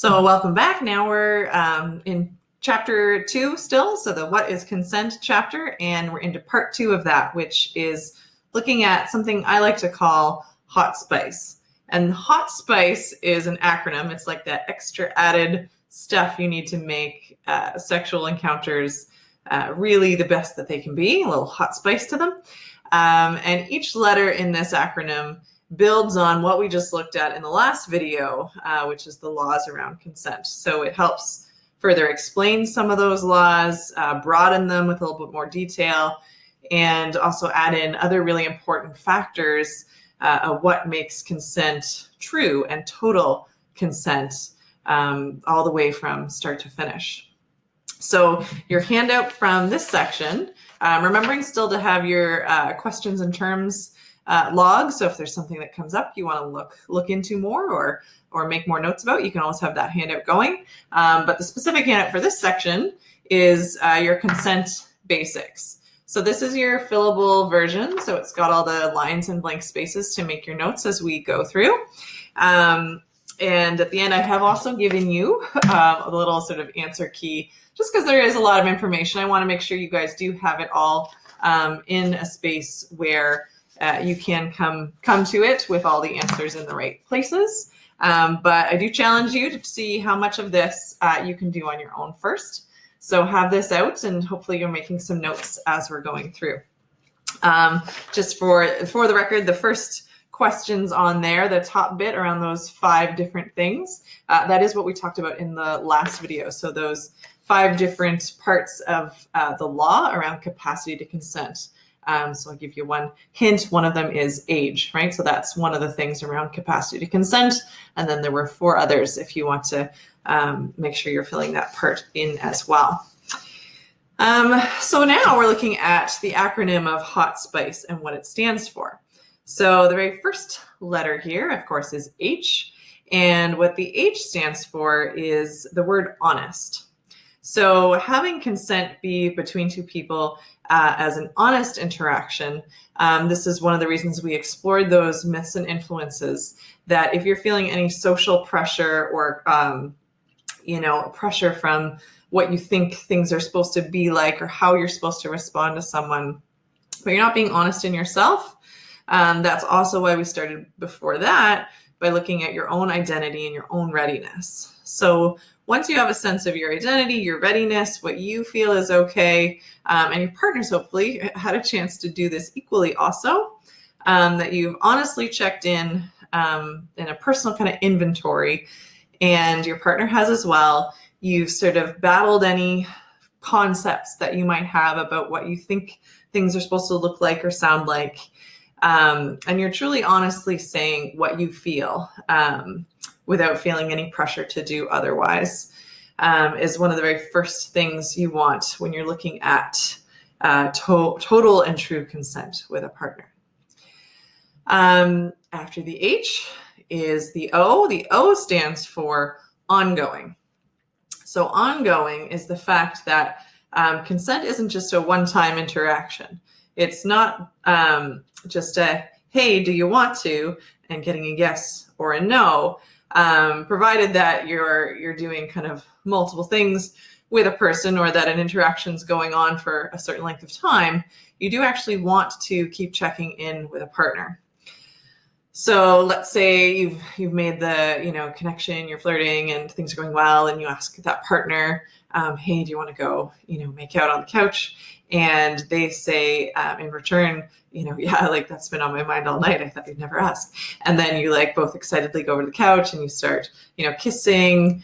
So welcome back. Now we're in chapter 2 still, so the what is consent chapter, and we're into part 2 of that, which is looking at something I like to call hot spice. And hot spice is an acronym. It's like that extra added stuff you need to make sexual encounters really the best that they can be, a little hot spice to them. And each letter in this acronym builds on what we just looked at in the last video, which is the laws around consent. So it helps further explain some of those laws, broaden them with a little bit more detail, and also add in other really important factors of what makes consent true and total consent all the way from start to finish. So your handout from this section, remembering still to have your questions and terms log. So if there's something that comes up you want to look into more or make more notes about, you can always have that handout going. But the specific handout for this section is your consent basics. So this is your fillable version. So it's got all the lines and blank spaces to make your notes as we go through. And at the end, I have also given you a little sort of answer key, just because there is a lot of information. I want to make sure you guys do have it all in a space where you can come to it with all the answers in the right places. But I do challenge you to see how much of this you can do on your own first. So have this out, and hopefully you're making some notes as we're going through. Just for the record, the first questions on there, the top bit around those 5 different things, that is what we talked about in the last video. So those 5 different parts of the law around capacity to consent. So I'll give you one hint. One of them is age, right? So that's one of the things around capacity to consent. And then there were 4 others if you want to make sure you're filling that part in as well. So now we're looking at the acronym of hot spice and what it stands for. So the very first letter here, of course, is H. And what the H stands for is the word honest. So having consent be between 2 people as an honest interaction, this is one of the reasons we explored those myths and influences, that if you're feeling any social pressure or pressure from what you think things are supposed to be like or how you're supposed to respond to someone, but you're not being honest in yourself, that's also why we started before that by looking at your own identity and your own readiness. So once you have a sense of your identity, your readiness, what you feel is okay, and your partners hopefully had a chance to do this equally also, that you've honestly checked in a personal kind of inventory, and your partner has as well, you've sort of battled any concepts that you might have about what you think things are supposed to look like or sound like, and you're truly honestly saying what you feel without feeling any pressure to do otherwise, is one of the very first things you want when you're looking at total and true consent with a partner. After the H is the O. The O stands for ongoing. So ongoing is the fact that consent isn't just a one-time interaction. It's not just a, hey, do you want to? And getting a yes or a no, provided that you're doing kind of multiple things with a person or that an interaction's going on for a certain length of time, you do actually want to keep checking in with a partner. So let's say you've made the connection, you're flirting and things are going well, and you ask that partner, hey, do you want to go make out on the couch? And they say in return, yeah, like that's been on my mind all night. I thought you'd never ask. And then you both excitedly go over to the couch and you start kissing.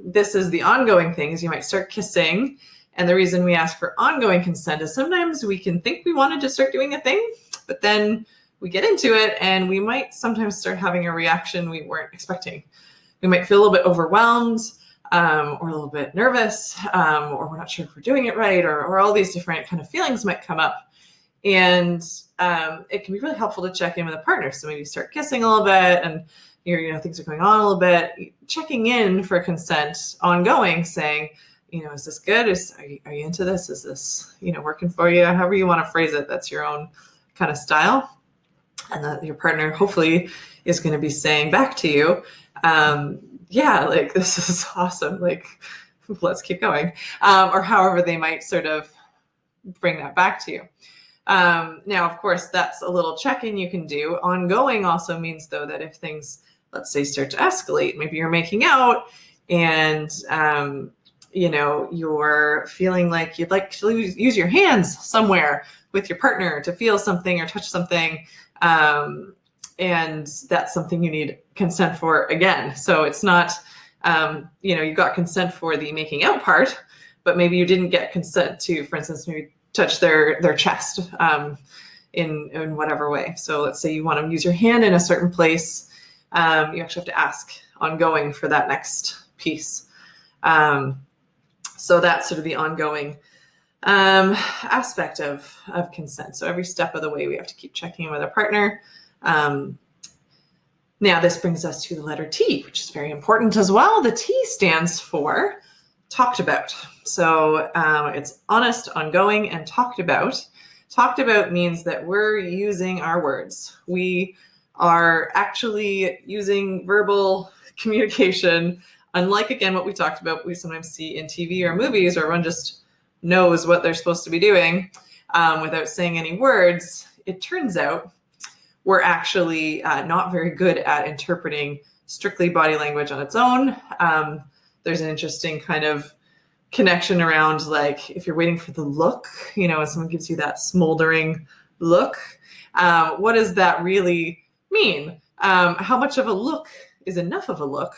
This is the ongoing things. You might start kissing. And the reason we ask for ongoing consent is sometimes we can think we wanted to start doing a thing, but then we get into it and we might sometimes start having a reaction we weren't expecting. We might feel a little bit overwhelmed or a little bit nervous, or we're not sure if we're doing it right, or all these different kind of feelings might come up. And it can be really helpful to check in with a partner. So maybe you start kissing a little bit and things are going on a little bit, checking in for consent ongoing, saying, is this good? Are you into this? Is this, working for you? However you want to phrase it, that's your own kind of style. And that your partner hopefully is going to be saying back to you, yeah, like this is awesome. Like, let's keep going. Or however they might sort of bring that back to you. Now, of course, that's a little check-in you can do. Ongoing also means, though, that if things, let's say, start to escalate, maybe you're making out and, you're feeling like you'd like to use your hands somewhere with your partner to feel something or touch something. And that's something you need consent for again. So it's not, you got consent for the making out part, but maybe you didn't get consent to, for instance, maybe touch their chest in whatever way. So let's say you want to use your hand in a certain place. You actually have to ask ongoing for that next piece. So that's sort of the ongoing aspect of consent. So every step of the way, we have to keep checking in with our partner. Now this brings us to the letter T, which is very important as well. The T stands for talked about. So it's honest, ongoing, and talked about. Talked about means that we're using our words. We are actually using verbal communication, unlike, again, what we talked about, we sometimes see in TV or movies where everyone just knows what they're supposed to be doing without saying any words. It turns out we're actually not very good at interpreting strictly body language on its own. There's an interesting kind of connection around, like, if you're waiting for the look, if someone gives you that smoldering look, what does that really mean? How much of a look is enough of a look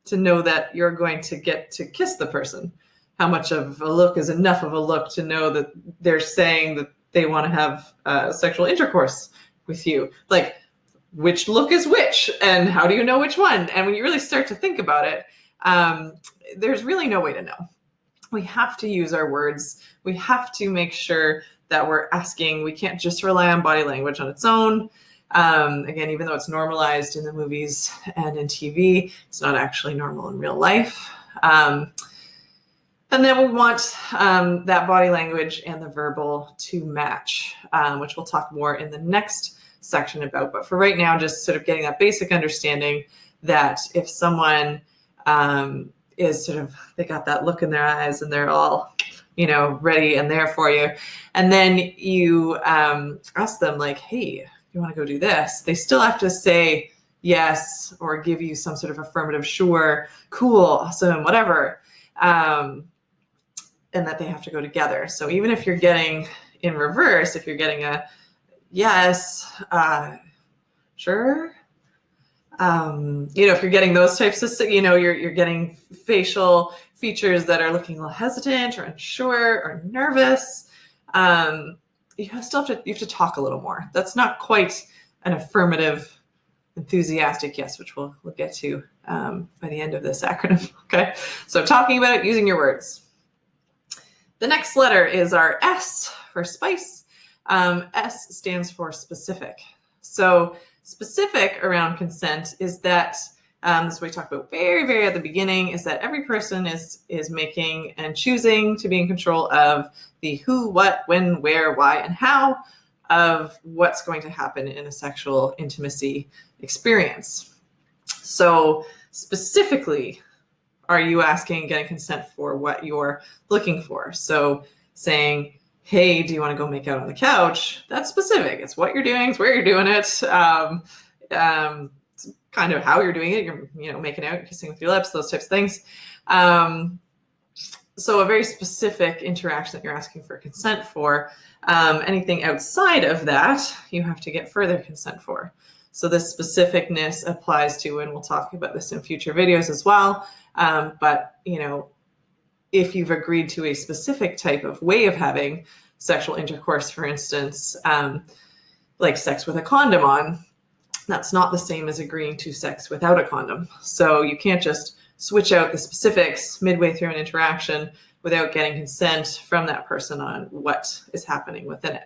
to know that you're going to get to kiss the person? How much of a look is enough of a look to know that they're saying that they want to have sexual intercourse with you? Like, which look is which, and how do you know which one? And when you really start to think about it, there's really no way to know. We have to use our words. We have to make sure that we're asking. We can't just rely on body language on its own. Again, even though it's normalized in the movies and in TV, it's not actually normal in real life. And then we want that body language and the verbal to match, which we'll talk more in the next section about. But for right now, just sort of getting that basic understanding that if someone is sort of, they got that look in their eyes and they're all, ready and there for you. And then you ask them, like, hey, you want to go do this? They still have to say yes or give you some sort of affirmative, sure, cool, awesome, whatever. And that they have to go together. So even if you're getting in reverse, if you're getting a yes, sure, if you're getting those types of, you're getting facial features that are looking a little hesitant or unsure or nervous, you have to talk a little more. That's not quite an affirmative, enthusiastic yes, which we'll get to by the end of this acronym. Okay, so talking about it, using your words. The next letter is our S for spice. S stands for specific. So specific around consent is that, this is what we talked about very, very at the beginning, is that every person is making and choosing to be in control of the who, what, when, where, why, and how of what's going to happen in a sexual intimacy experience. So specifically, are you asking and getting consent for what you're looking for? So saying, hey, do you want to go make out on the couch? That's specific. It's what you're doing. It's where you're doing it. It's kind of how you're doing it. You're, making out, kissing with your lips, those types of things. So a very specific interaction that you're asking for consent for. Anything outside of that, you have to get further consent for. So this specificness applies to, and we'll talk about this in future videos as well. But, if you've agreed to a specific type of way of having sexual intercourse, for instance, like sex with a condom on, that's not the same as agreeing to sex without a condom. So you can't just switch out the specifics midway through an interaction without getting consent from that person on what is happening within it.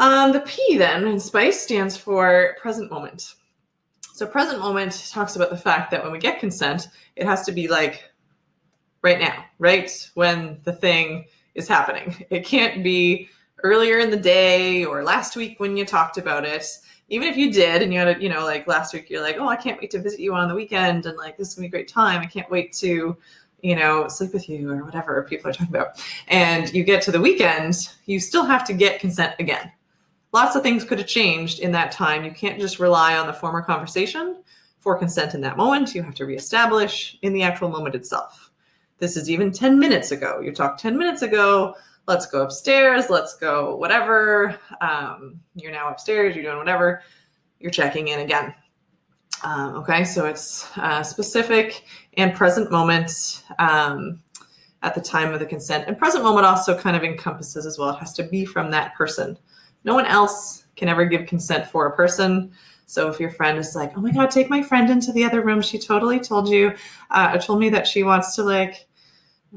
The P then in spice stands for present moment. So present moment talks about the fact that when we get consent, it has to be like right now, right when the thing is happening. It can't be earlier in the day or last week when you talked about it. even if you did and you had a, like last week, you're like, oh, I can't wait to visit you on the weekend. And like, this is gonna be a great time. I can't wait to, sleep with you or whatever people are talking about. And you get to the weekend, you still have to get consent again. Lots of things could have changed in that time. You can't just rely on the former conversation for consent in that moment. You have to reestablish in the actual moment itself. This is even 10 minutes ago. You talked 10 minutes ago. Let's go upstairs. Let's go whatever. You're now upstairs. You're doing whatever. You're checking in again. Okay, so it's specific and present moment at the time of the consent. And present moment also kind of encompasses as well. It has to be from that person. No one else can ever give consent for a person. So if your friend is like, oh my God, take my friend into the other room. She totally told me that she wants to like,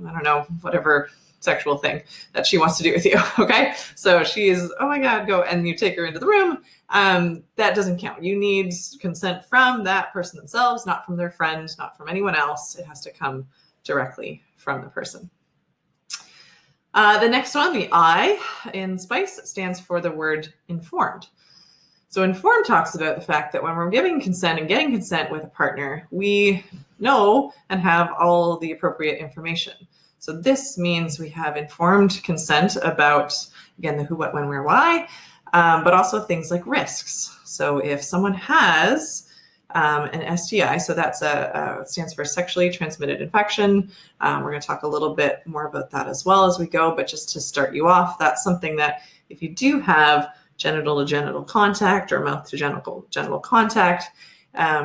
I don't know, whatever sexual thing that she wants to do with you. Okay. So she's, oh my God, go. And you take her into the room. That doesn't count. You need consent from that person themselves, not from their friend, not from anyone else. It has to come directly from the person. The next one, the I in SPICE, stands for the word informed. So informed talks about the fact that when we're giving consent and getting consent with a partner, we know and have all the appropriate information. So this means we have informed consent about, again, the who, what, when, where, why, but also things like risks. So if someone has an STI, so that's it stands for sexually transmitted infection. We're going to talk a little bit more about that as well as we go, but just to start you off, that's something that if you do have genital to genital contact or mouth to genital contact,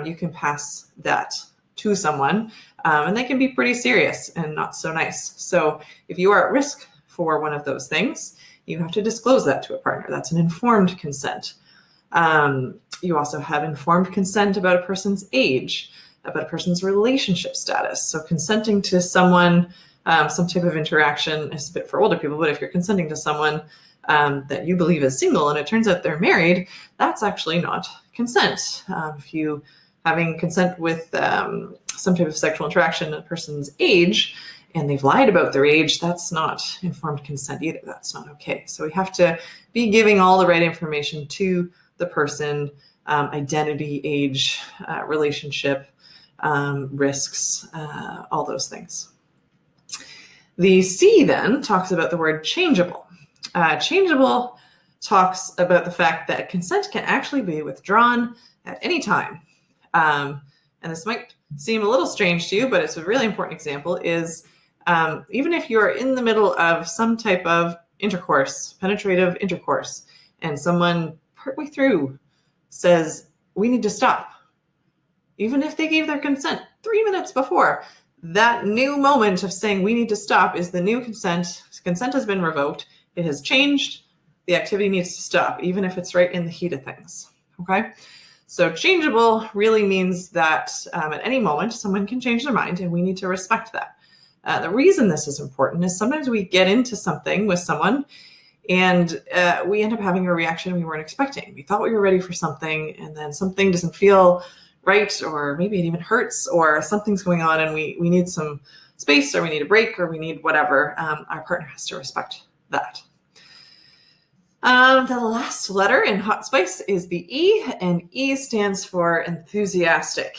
you can pass that to someone, and they can be pretty serious and not so nice. So if you are at risk for one of those things, you have to disclose that to a partner. That's an informed consent. You also have informed consent about a person's age, about a person's relationship status. So consenting to someone, some type of interaction is a bit for older people, but if you're consenting to someone that you believe is single and it turns out they're married, that's actually not consent. If you having consent with some type of sexual interaction at a person's age and they've lied about their age, that's not informed consent either. That's not okay. So we have to be giving all the right information to the person, identity, age, relationship, risks, all those things. The C then talks about the word changeable. Changeable talks about the fact that consent can actually be withdrawn at any time. And this might seem a little strange to you, but it's a really important example is even if you're in the middle of some type of intercourse, penetrative intercourse, and someone partway through says, we need to stop. Even if they gave their consent 3 minutes before, that new moment of saying we need to stop is the new consent. Consent has been revoked. It has changed. The activity needs to stop, even if it's right in the heat of things. Okay? So changeable really means that at any moment, someone can change their mind, and we need to respect that. The reason this is important is sometimes we get into something with someone and we end up having a reaction we weren't expecting. We thought we were ready for something, and then something doesn't feel right, or maybe it even hurts, or something's going on and we need some space, or we need a break, or we need whatever. Our partner has to respect that. The last letter in Hot Spice is the E, and E stands for enthusiastic.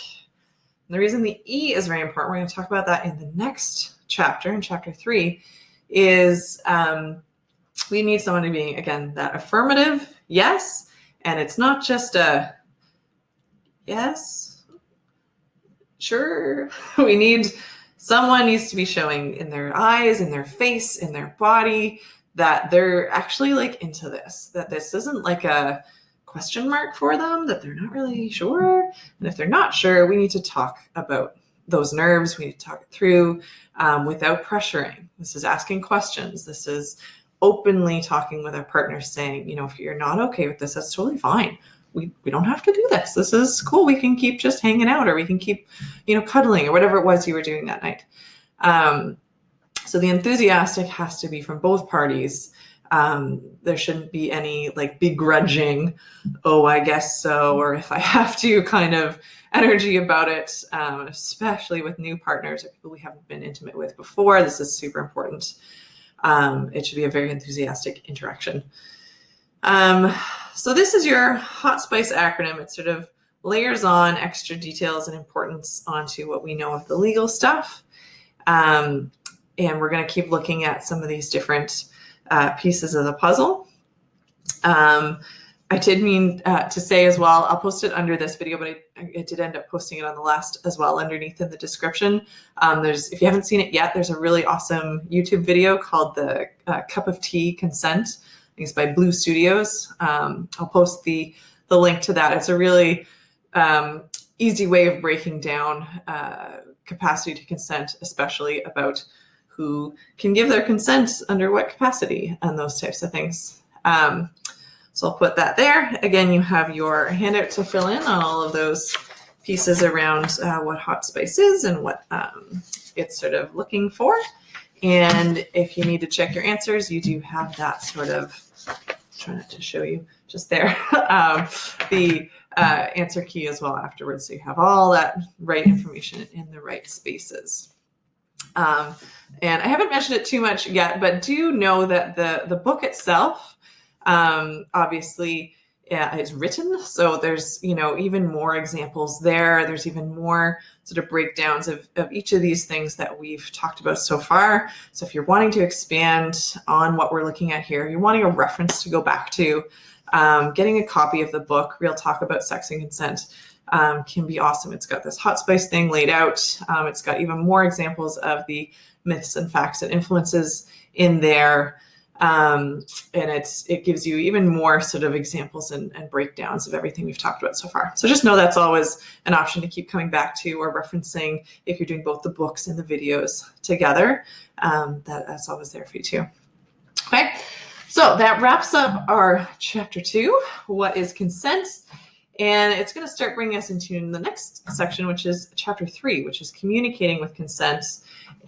And the reason the E is very important, we're going to talk about that in the next chapter, in chapter 3, is we need someone to be, again, that affirmative yes, and it's not just a yes, sure. Someone needs to be showing in their eyes, in their face, in their body, that they're actually like into this, that this isn't like a question mark for them, that they're not really sure. And if they're not sure, we need to talk about those nerves. We need to talk it through without pressuring. This is asking questions. This is openly talking with our partner, saying, if you're not okay with this, that's totally fine. We don't have to do this. This is cool. We can keep just hanging out, or we can keep, cuddling, or whatever it was you were doing that night. So the enthusiastic has to be from both parties. There shouldn't be any like begrudging, oh, I guess so, or if I have to kind of energy about it, especially with new partners or people we haven't been intimate with before. This is super important. It should be a very enthusiastic interaction. So this is your Hot Spice acronym. It sort of layers on extra details and importance onto what we know of the legal stuff. And we're going to keep looking at some of these different pieces of the puzzle. I did mean to say as well, I'll post it under this video, but I did end up posting it on the last as well underneath in the description. If you haven't seen it yet, there's a really awesome YouTube video called the Cup of Tea Consent. I think it's by Blue Studios. I'll post the link to that. It's a really easy way of breaking down capacity to consent, especially about who can give their consent under what capacity and those types of things. So I'll put that there. Again, you have your handout to fill in on all of those pieces around what Hot Spice is and what it's sort of looking for. And if you need to check your answers, you do have that sort of, try not to show you just there, the answer key as well afterwards. So you have all that right information in the right spaces. And I haven't mentioned it too much yet, but do know that the book itself, obviously, it's written. So there's, even more examples there. There's even more sort of breakdowns of each of these things that we've talked about so far. So if you're wanting to expand on what we're looking at here, you're wanting a reference to go back to, getting a copy of the book, Real Talk About Sex and Consent, can be awesome. It's got this Hot Spice thing laid out. It's got even more examples of the myths and facts and influences in there. And it gives you even more sort of examples and breakdowns of everything we've talked about so far. So just know that's always an option to keep coming back to or referencing if you're doing both the books and the videos together. That's always there for you too. Okay, so that wraps up our chapter 2, what is consent? And it's going to start bringing us into the next section, which is chapter 3, which is communicating with consent.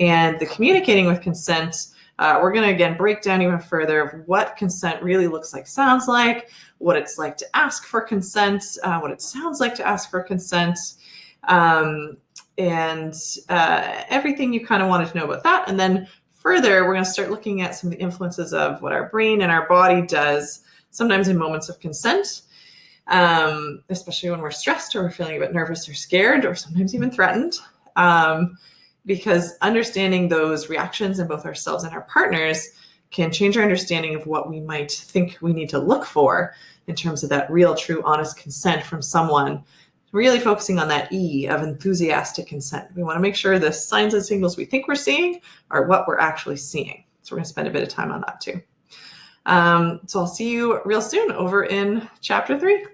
And the communicating with consent, we're going to, again, break down even further of what consent really looks like, sounds like, what it's like to ask for consent, what it sounds like to ask for consent, and everything you kind of wanted to know about that. And then further, we're going to start looking at some of the influences of what our brain and our body does sometimes in moments of consent, especially when we're stressed or we're feeling a bit nervous or scared or sometimes even threatened. Because understanding those reactions in both ourselves and our partners can change our understanding of what we might think we need to look for in terms of that real, true, honest consent from someone, really focusing on that E of enthusiastic consent. We want to make sure the signs and signals we think we're seeing are what we're actually seeing. So we're going to spend a bit of time on that too. So I'll see you real soon over in chapter 3.